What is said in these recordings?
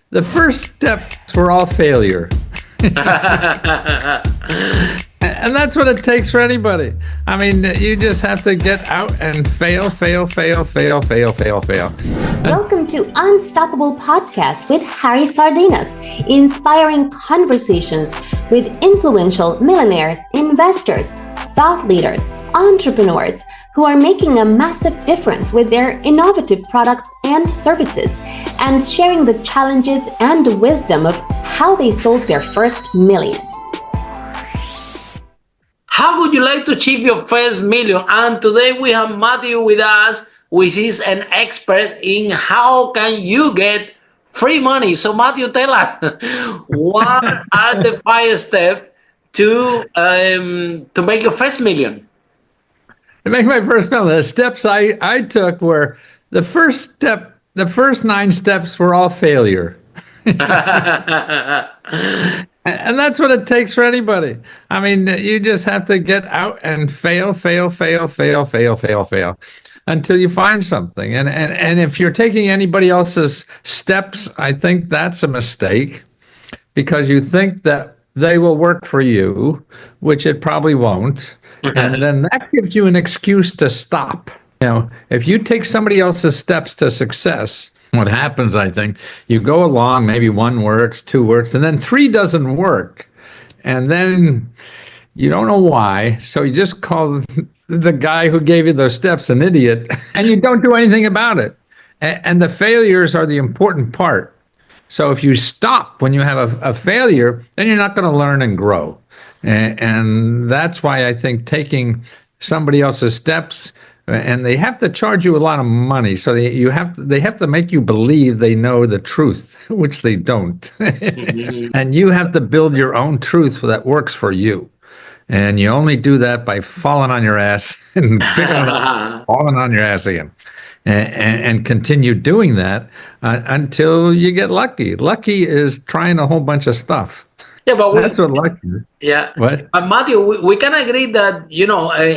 the first steps were all failure. And that's what it takes for anybody. I mean, you just have to get out and fail. Welcome to Unstoppable Podcast with Harry Sardinas, inspiring conversations with influential millionaires, investors, thought leaders, entrepreneurs who are making a massive difference with their innovative products and services, and sharing the challenges and wisdom of how they sold their first million. How would you like to achieve your first million? And today we have Matthew with us, which is an expert in how can you get free money. So Matthew, tell us, what are the 5 steps to make your first million? To make my first million, the steps I took were the first 9 steps were all failure. And that's what it takes for anybody. I mean, you just have to get out and fail until you find something. And if you're taking anybody else's steps, I think that's a mistake, because you think that they will work for you, which it probably won't. And then that gives you an excuse to stop. You know, if you take somebody else's steps to success, what happens, I think, you go along, maybe 1 works, 2 works, and then 3 doesn't work. And then you don't know why. So you just call the guy who gave you those steps an idiot, and you don't do anything about it. And the failures are the important part. So if you stop when you have a failure, then you're not going to learn and grow. And that's why I think taking somebody else's steps, and they have to charge you a lot of money, so they have to make you believe they know the truth, which they don't. And you have to build your own truth that works for you. And you only do that by falling on your ass and picking it up, falling on your ass again, and continue doing that until you get lucky. Lucky is trying a whole bunch of stuff. Yeah, but that's what lucky is. Yeah, what? But Matthew, we can agree that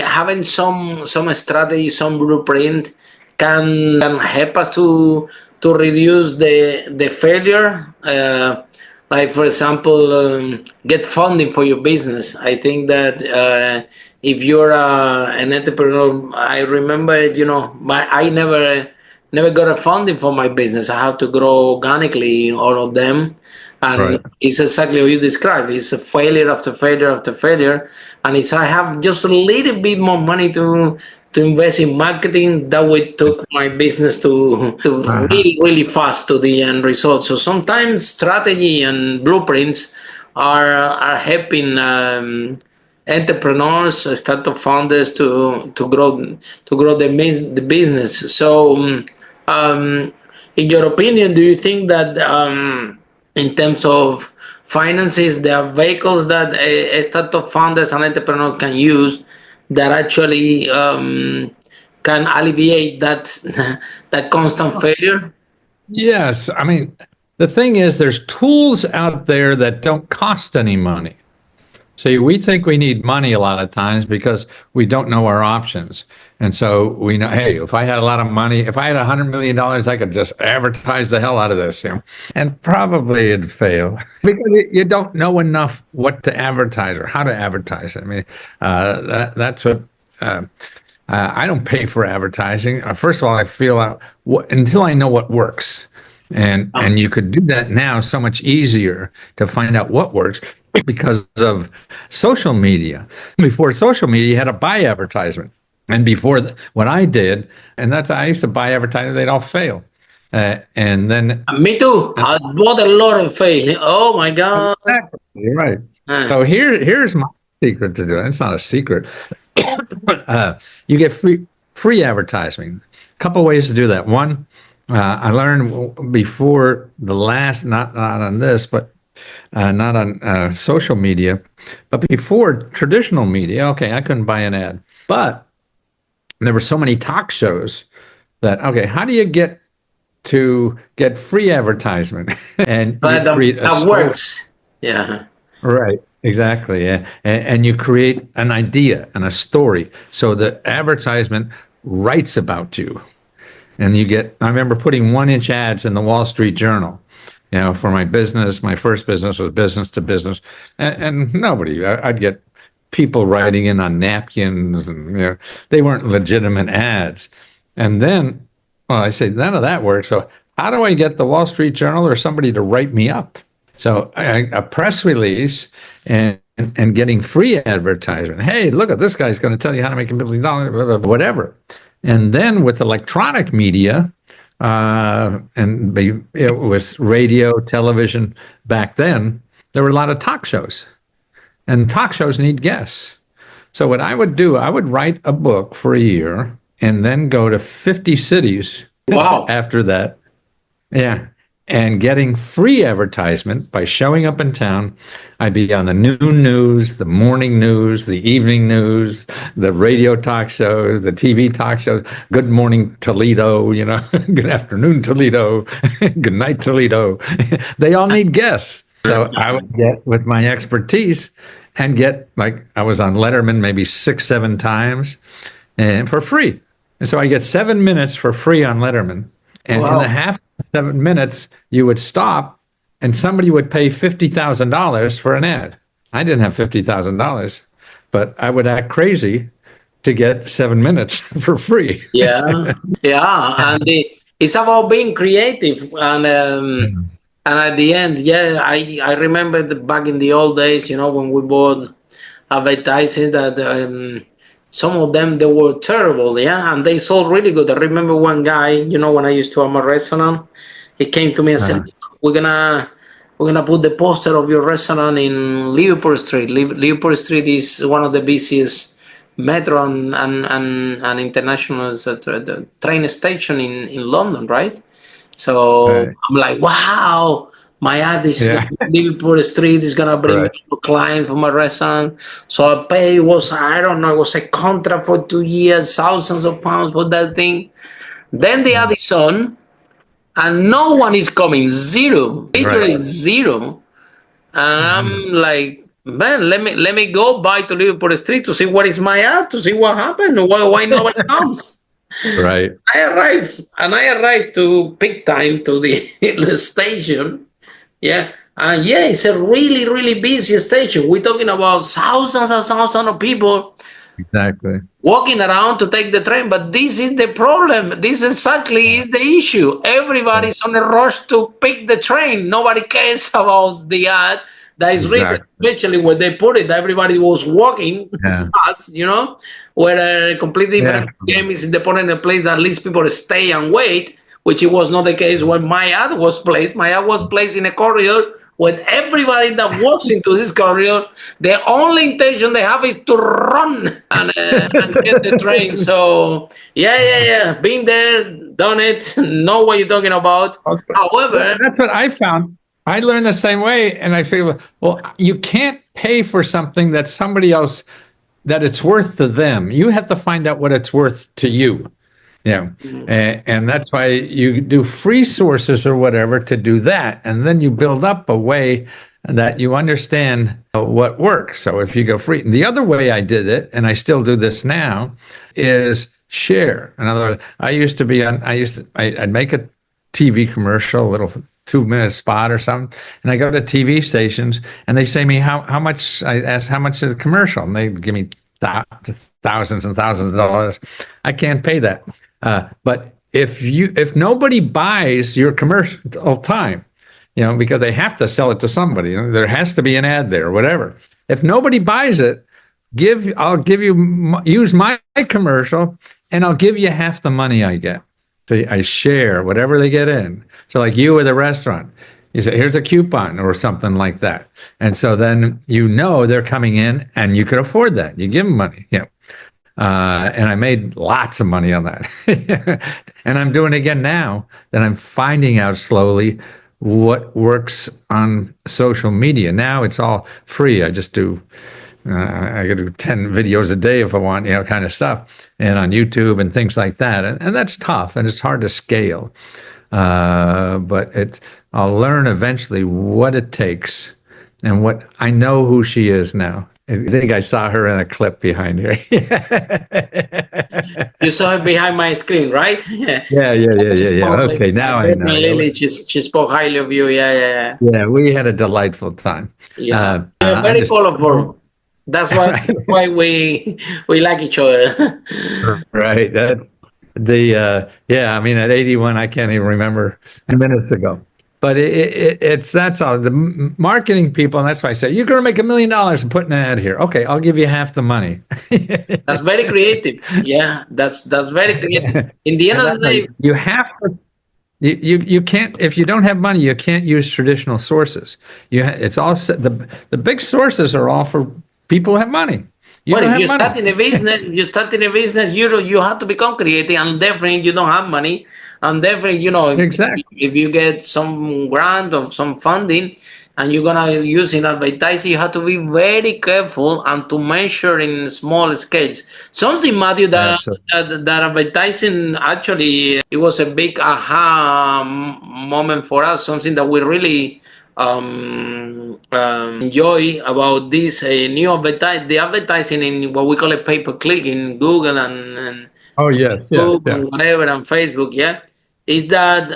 having some strategy, some blueprint can help us to reduce the failure. Like for example, get funding for your business. I think that if you're an entrepreneur, I remember, I never got a funding for my business. I have to grow organically, all of them. And right. It's exactly what you described. It's a failure after failure after failure. And it's I have just a little bit more money to invest in marketing, that would took my business to really fast to the end result. So sometimes strategy and blueprints are helping entrepreneurs, startup founders to grow the business. So in your opinion, do you think that in terms of finances, there are vehicles that startup founders and entrepreneurs can use that actually can alleviate that constant failure? Yes. I mean, the thing is, there's tools out there that don't cost any money. So we think we need money a lot of times because we don't know our options. And so we know, hey, if I had a lot of money, if I had $100 million, I could just advertise the hell out of this, and probably it'd fail because you don't know enough what to advertise or how to advertise. I mean, that's what I don't pay for advertising. First of all, I feel out until I know what works. And you could do that now so much easier to find out what works because of social media. Before social media, you had to buy advertisement. And before what I did, and I used to buy advertising, they'd all fail. And then me too. I bought a lot of fail. Oh my God! Exactly. You're right. So here's my secret to do it. It's not a secret. You get free advertising. A couple ways to do that. One, I learned before the last, not on this, but not on social media, but before traditional media. Okay, I couldn't buy an ad, but there were so many talk shows that, okay, how do you get free advertisement? And that works. Yeah. Right. Exactly. Yeah. And you create an idea and a story. So the advertisement writes about you. And I remember putting 1-inch ads in the Wall Street Journal. for my business. My first business was business to business, and nobody. I'd get people writing in on napkins, and they weren't legitimate ads. And then, well, I say none of that works. So how do I get the Wall Street Journal or somebody to write me up? So a press release and getting free advertisement. Hey, look at this guy's going to tell you how to make $1 million, whatever. And then with electronic media, it was radio, television back then, there were a lot of talk shows. And talk shows need guests. So what I would do, I would write a book for a year and then go to 50 cities after that. Yeah. And getting free advertisement by showing up in town. I'd be on the noon news, the morning news, the evening news, the radio talk shows, the TV talk shows. Good morning, Toledo, good afternoon, Toledo, good night, Toledo. They all need guests. So I would get with my expertise and get, like, I was on Letterman maybe 6-7 times and for free. And so I get 7 minutes for free on Letterman. And in the half 7 minutes, you would stop and somebody would pay $50,000 for an ad. I didn't have $50,000, but I would act crazy to get 7 minutes for free. Yeah. And it's about being creative. And at the end, I remember back in the old days, when we bought advertising that some of them, they were terrible, and they sold really good. I remember one guy, when I used to own a restaurant, he came to me and said, we're gonna put the poster of your restaurant in Liverpool Street. Liverpool Street is one of the busiest metro and international train station in London, right? So I'm like, wow, my ad is Liverpool Street is gonna bring me a client for my restaurant. So I pay it was a contract for 2 years, thousands of pounds for that thing. Then the ad is on, and no one is coming, zero, literally zero. And I'm like, man, let me go by to Liverpool Street to see what is my ad, to see what happened, why nobody comes. Right. I arrived to peak time to the station. Yeah. And it's a really, really busy station. We're talking about thousands and thousands of people Exactly. walking around to take the train. But this is the problem. This exactly is the issue. Everybody's on a rush to pick the train. Nobody cares about the ad. That is really, especially when they put it, everybody was walking fast, where a completely different game is they put in a place that at least people stay and wait, which it was not the case when my ad was placed. My ad was placed in a corridor with everybody that walks into this corridor. The only intention they have is to run and get the train. So, been there, done it, know what you're talking about. Okay. However, that's what I found. I learned the same way, and I feel, well, you can't pay for something that somebody else, that it's worth to them. You have to find out what it's worth to you. And that's why you do free sources or whatever to do that. And then you build up a way that you understand what works. So if you go free, the other way I did it, and I still do this now, is share. In other words, I'd make a TV commercial, a little 2-minute spot or something, and I go to TV stations and they say to me how much. I ask how much is the commercial, and they give me thousands and thousands of dollars. I can't pay that. But if nobody buys your commercial time, because they have to sell it to somebody, there has to be an ad there, or whatever. If nobody buys it, use my commercial, and I'll give you half the money I get. So I share whatever they get in. So like you with a restaurant, you say, here's a coupon or something like that. And so then they're coming in and you could afford that. You give them money. And I made lots of money on that. And I'm doing it again now that I'm finding out slowly what works on social media. Now it's all free. I just do I could do 10 videos a day if I want, kind of stuff, and on YouTube and things like that. And that's tough, and it's hard to scale. But I'll learn eventually what it takes, and what I know who she is now. I think I saw her in a clip behind here. You saw it behind my screen, right? Yeah. She Yeah. spoke, Okay, now I know. definitely, she spoke highly of you. Yeah. Yeah, we had a delightful time. Yeah. You're I'm very just colorful. That's why right. that's why we like each other. Right. Yeah. I mean, at 81, I can't even remember minutes ago. But it's that's all the marketing people, and that's why I say you're going to make $1 million and put an ad here. Okay, I'll give you half the money. That's very creative. Yeah, that's very creative. In the end And of the that's day, like, you have to. You can't, if you don't have money, you can't use traditional sources. It's all the big sources are all for people who have money. You well, don't if have you money. start in a business, you have to become creative, and definitely you don't have money, and definitely Exactly. if you get some grant or some funding, and you're gonna use in advertising, you have to be very careful and to measure in small scales. Something, Matthew, Absolutely. that advertising actually it was a big aha moment for us. Something that we really enjoy about this new the advertising in what we call a pay per click in Google and Oh yes, yeah, YouTube yeah. and whatever and Facebook, yeah, is that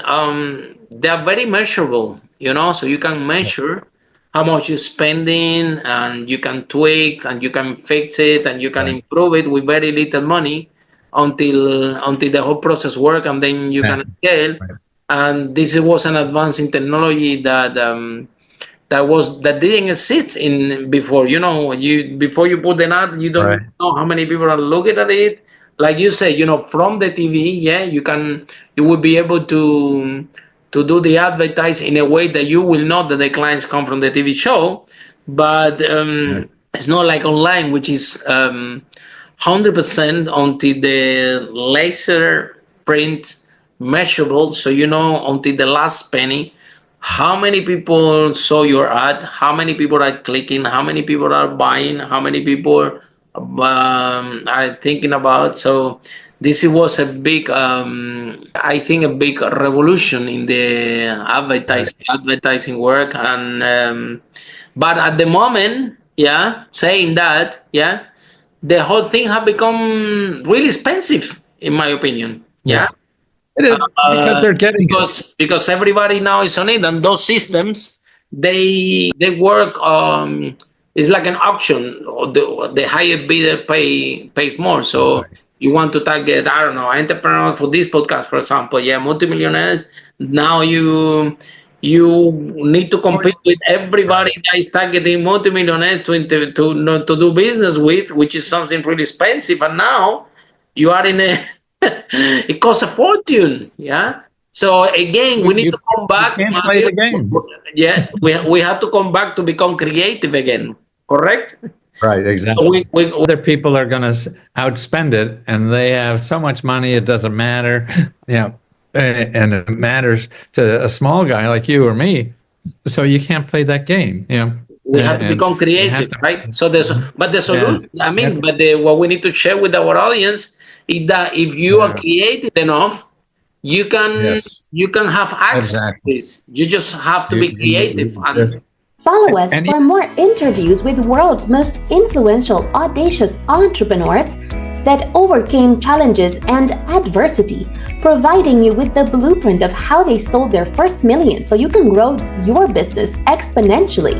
they are very measurable, so you can measure how much you're spending and you can tweak and you can fix it and you can Right. improve it with very little money until the whole process work and then you Yeah, can scale. right. And this was an advance in technology that didn't exist in before. You before you put an ad, you don't Right. know how many people are looking at it. Like you say, from the TV, yeah, you will be able to do the advertise in a way that you will know that the clients come from the TV show, but Right. it's not like online, which is 100% until the laser print measurable. So until the last penny, how many people saw your ad, how many people are clicking, how many people are buying, how many people are thinking about. So this was a big, I think, a big revolution in the Right. advertising work. And but at the moment, yeah, saying that, yeah, the whole thing have become really expensive, in my opinion. Yeah. Yeah, It is because they're getting it. because everybody now is on it, and those systems they work. It's like an auction. Or the higher bidder pays more. So Right. you want to target, I don't know, entrepreneurs for this podcast, for example. Yeah, multimillionaires. Now you need to compete with everybody Right. that is targeting multimillionaires to do business with, which is something really expensive. And now you are in a it costs a fortune. Yeah. So again, we need to come You back, can't play Matthew. the game. Yeah, we have to come back to become creative again. Correct? Right. So Exactly. Other people are going to outspend it, and they have so much money it doesn't matter. And it matters to a small guy like you or me. So you can't play that game. we have to And become you have creative, to. right? So but the Yeah. solution, I mean, what we need to share with our audience is that if you are Yeah. creative enough, you can Yes. you can have access to Exactly. this. You just have to You, be you, creative you and just, Follow us and for more interviews with world's most influential, audacious entrepreneurs that overcame challenges and adversity, providing you with the blueprint of how they sold their first million so you can grow your business exponentially.